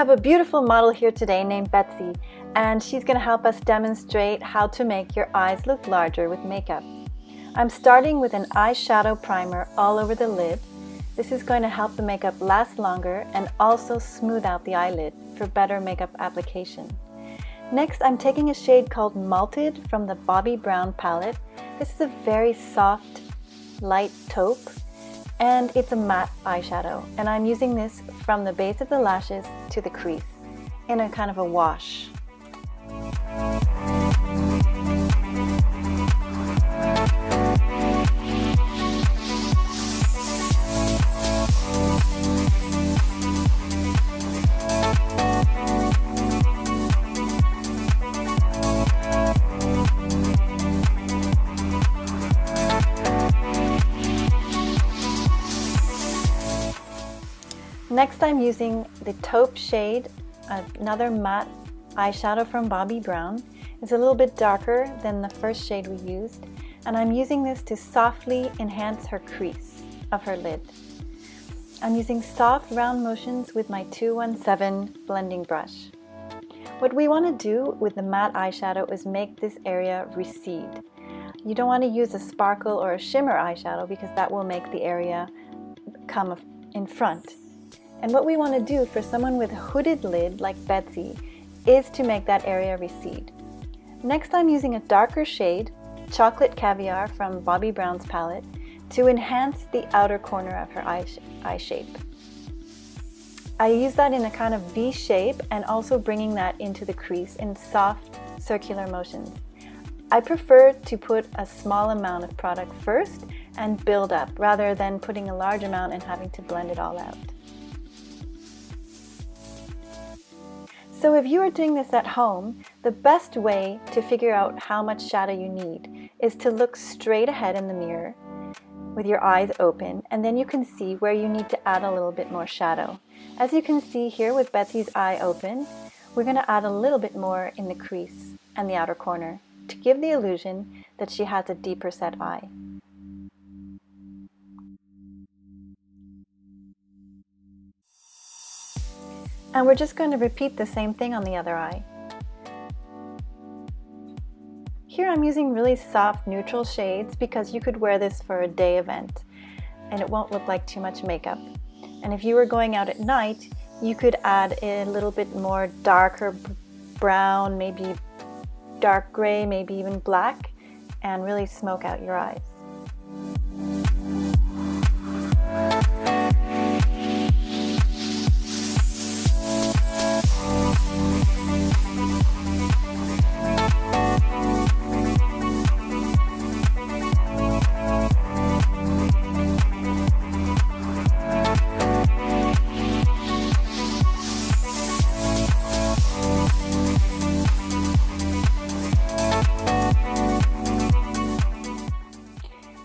have a beautiful model here today named Betsy, and she's going to help us demonstrate how to make your eyes look larger with makeup. I'm starting with an eyeshadow primer all over the lid. This is going to help the makeup last longer and also smooth out the eyelid for better makeup application. Next, I'm taking a shade called Malted from the Bobbi Brown palette. This is a very soft, light taupe, and it's a matte eyeshadow. And I'm using this from the base of the lashes to the crease in a kind of a wash. Next, I'm using the taupe shade, another matte eyeshadow from Bobbi Brown. It's a little bit darker than the first shade we used, and I'm using this to softly enhance her crease of her lid. I'm using soft round motions with my 217 blending brush. What we want to do with the matte eyeshadow is make this area recede. You don't want to use a sparkle or a shimmer eyeshadow because that will make the area come in front. And what we want to do for someone with a hooded lid like Betsy is to make that area recede. Next, I'm using a darker shade, Chocolate Caviar from Bobbi Brown's palette, to enhance the outer corner of her eye shape. I use that in a kind of V shape and also bringing that into the crease in soft circular motions. I prefer to put a small amount of product first and build up rather than putting a large amount and having to blend it all out. So if you are doing this at home, the best way to figure out how much shadow you need is to look straight ahead in the mirror with your eyes open, and then you can see where you need to add a little bit more shadow. As you can see here with Betsy's eye open, we're going to add a little bit more in the crease and the outer corner to give the illusion that she has a deeper set eye. And we're just going to repeat the same thing on the other eye. Here I'm using really soft neutral shades because you could wear this for a day event and it won't look like too much makeup. And if you were going out at night, you could add a little bit more darker brown, maybe dark gray, maybe even black, and really smoke out your eyes.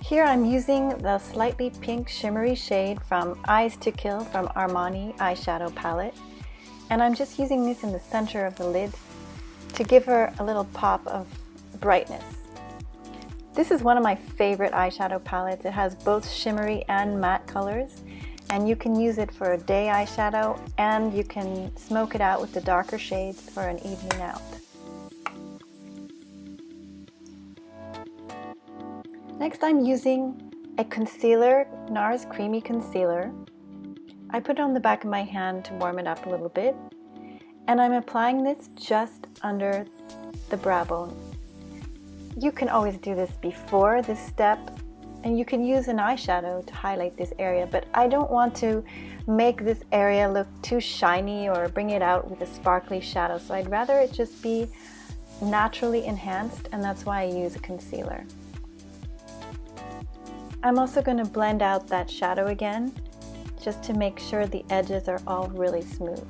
Here I'm using the slightly pink shimmery shade from Eyes to Kill from Armani eyeshadow palette, and I'm just using this in the center of the lid to give her a little pop of brightness. This is one of my favorite eyeshadow palettes. It has both shimmery and matte colors, and you can use it for a day eyeshadow and you can smoke it out with the darker shades for an evening out. Next, I'm using a concealer, NARS Creamy Concealer. I put it on the back of my hand to warm it up a little bit, and I'm applying this just under the brow bone. You can always do this before this step, and you can use an eyeshadow to highlight this area, but I don't want to make this area look too shiny or bring it out with a sparkly shadow, so I'd rather it just be naturally enhanced, and that's why I use a concealer. I'm also going to blend out that shadow again, just to make sure the edges are all really smooth.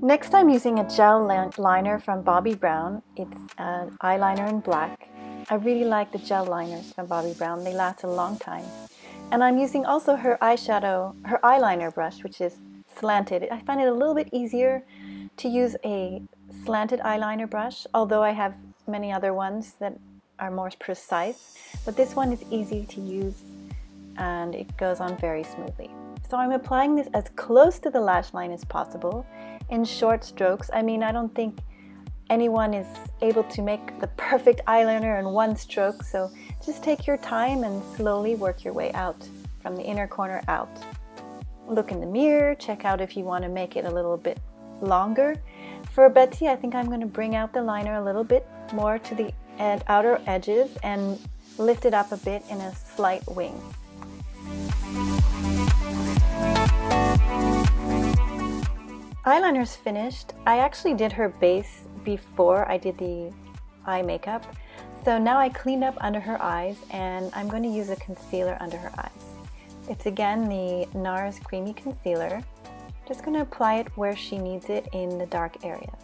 Next, I'm using a gel liner from Bobbi Brown. It's an eyeliner in black. I really like the gel liners from Bobbi Brown. They last a long time. And I'm using also her eyeshadow, her eyeliner brush, which is slanted. I find it a little bit easier to use a slanted eyeliner brush, although I have many other ones that are more precise, but this one is easy to use and it goes on very smoothly. So I'm applying this as close to the lash line as possible in short strokes. I mean, I don't think anyone is able to make the perfect eyeliner in one stroke, so just take your time and slowly work your way out from the inner corner out. Look in the mirror, check out if you want to make it a little bit longer. For Betty, I think I'm going to bring out the liner a little bit more to the outer edges and lift it up a bit in a slight wing. Eyeliner's finished. I actually did her base before I did the eye makeup. So now I cleaned up under her eyes and I'm going to use a concealer under her eyes. It's again the NARS Creamy Concealer. Just going to apply it where she needs it in the dark areas.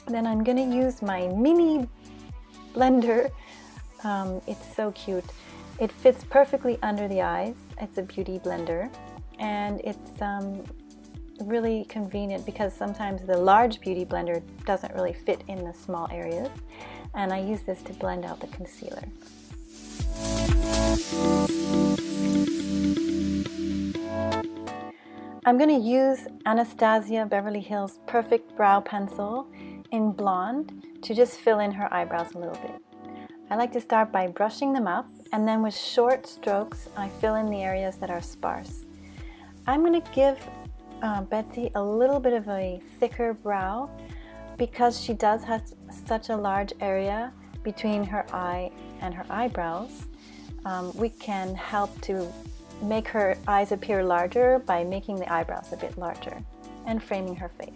Then I'm going to use my mini blender. It's so cute. It fits perfectly under the eyes. It's a beauty blender. And it's really convenient because sometimes the large beauty blender doesn't really fit in the small areas, and I use this to blend out the concealer. I'm going to use Anastasia Beverly Hills Perfect Brow Pencil in Blonde to just fill in her eyebrows a little bit. I like to start by brushing them up, and then with short strokes I fill in the areas that are sparse. I'm going to give Betsy a little bit of a thicker brow because she does have such a large area between her eye and her eyebrows. We can help to make her eyes appear larger by making the eyebrows a bit larger and framing her face.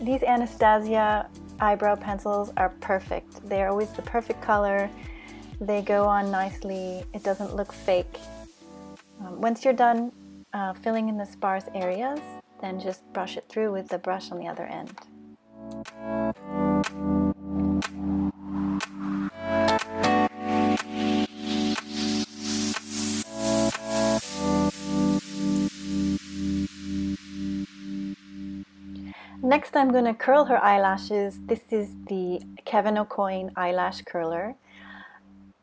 These Anastasia eyebrow pencils are perfect. They're always the perfect color. They go on nicely. It doesn't look fake. Once you're done filling in the sparse areas, then just brush it through with the brush on the other end. Next, I'm going to curl her eyelashes. This is the Aucoin eyelash curler.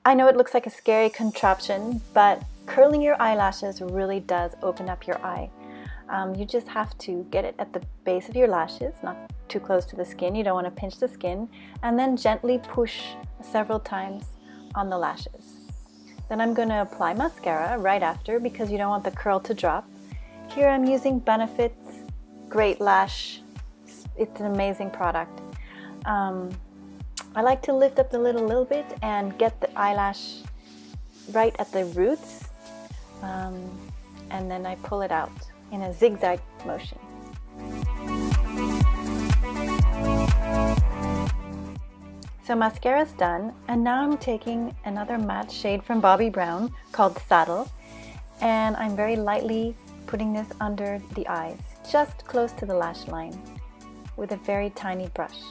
I know it looks like a scary contraption, but curling your eyelashes really does open up your eye. You just have to get it at the base of your lashes, not too close to the skin. You don't want to pinch the skin, and then gently push several times on the lashes. Then I'm going to apply mascara right after because you don't want the curl to drop. Here I'm using Benefit's Great Lash. It's an amazing product. I like to lift up the lid a little bit and get the eyelash right at the roots, and then I pull it out in a zigzag motion. So mascara's done, and now I'm taking another matte shade from Bobbi Brown called Saddle, and I'm very lightly putting this under the eyes, just close to the lash line, with a very tiny brush.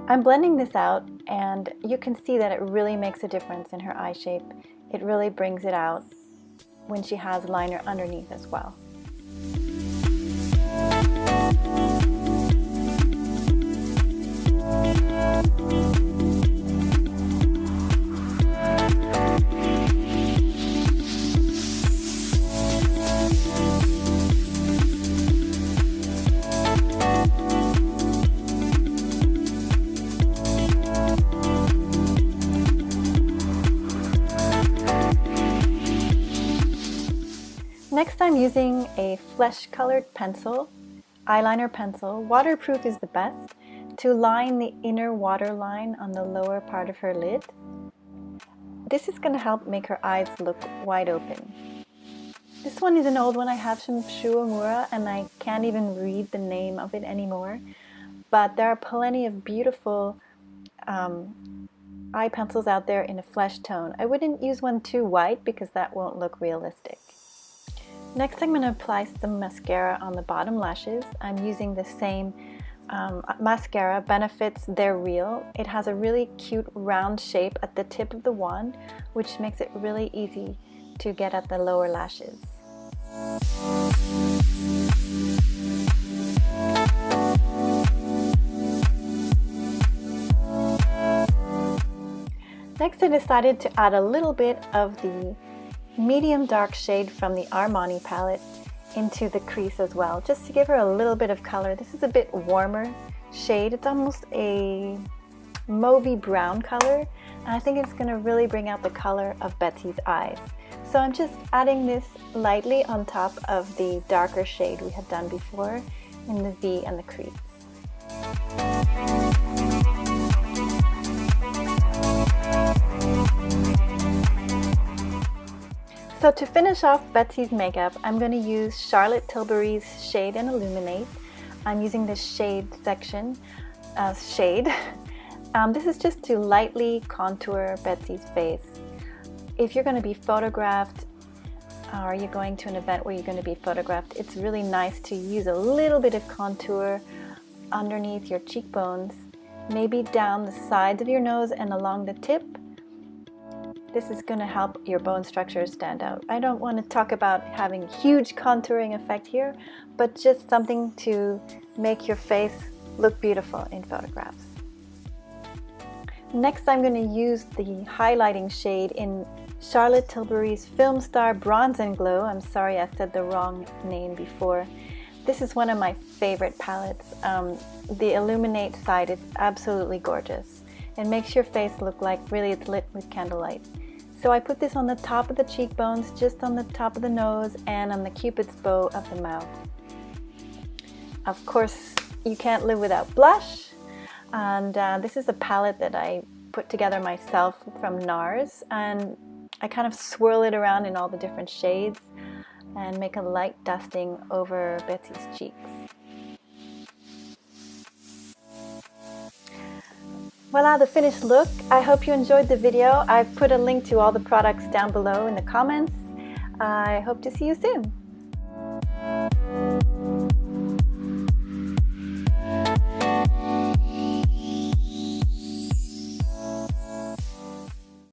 I'm blending this out, and you can see that it really makes a difference in her eye shape. It really brings it out when she has liner underneath as well. Next, I'm using a flesh-colored pencil, eyeliner pencil. Waterproof is the best, to line the inner waterline on the lower part of her lid. This is going to help make her eyes look wide open. This one is an old one I have from Shu Uemura, and I can't even read the name of it anymore. But there are plenty of beautiful eye pencils out there in a flesh tone. I wouldn't use one too white because that won't look realistic. Next, I'm going to apply some mascara on the bottom lashes. I'm using the same mascara, Benefit's They're Real. It has a really cute round shape at the tip of the wand, which makes it really easy to get at the lower lashes. Next, I decided to add a little bit of the medium dark shade from the Armani palette into the crease as well, just to give her a little bit of color. This is a bit warmer shade. It's almost a mauvey brown color, and I think it's going to really bring out the color of Betsy's eyes. So I'm just adding this lightly on top of the darker shade we had done before in the V and the crease. So to finish off Betsy's makeup, I'm going to use Charlotte Tilbury's Shade and Illuminate. I'm using this shade section, this is just to lightly contour Betsy's face. If you're going to be photographed, or you're going to an event where you're going to be photographed, it's really nice to use a little bit of contour underneath your cheekbones, maybe down the sides of your nose and along the tip. This is going to help your bone structure stand out. I don't want to talk about having a huge contouring effect here, but just something to make your face look beautiful in photographs. Next, I'm going to use the highlighting shade in Charlotte Tilbury's Filmstar Bronze&Glow. I'm sorry I said the wrong name before. This is one of my favorite palettes. The Illuminate side is absolutely gorgeous. It makes your face look like really it's lit with candlelight. So I put this on the top of the cheekbones, just on the top of the nose, and on the cupid's bow of the mouth. Of course, you can't live without blush. And this is a palette that I put together myself from NARS, and I kind of swirl it around in all the different shades and make a light dusting over Betsy's cheeks. Voila, the finished look. I hope you enjoyed the video. I've put a link to all the products down below in the comments. I hope to see you soon.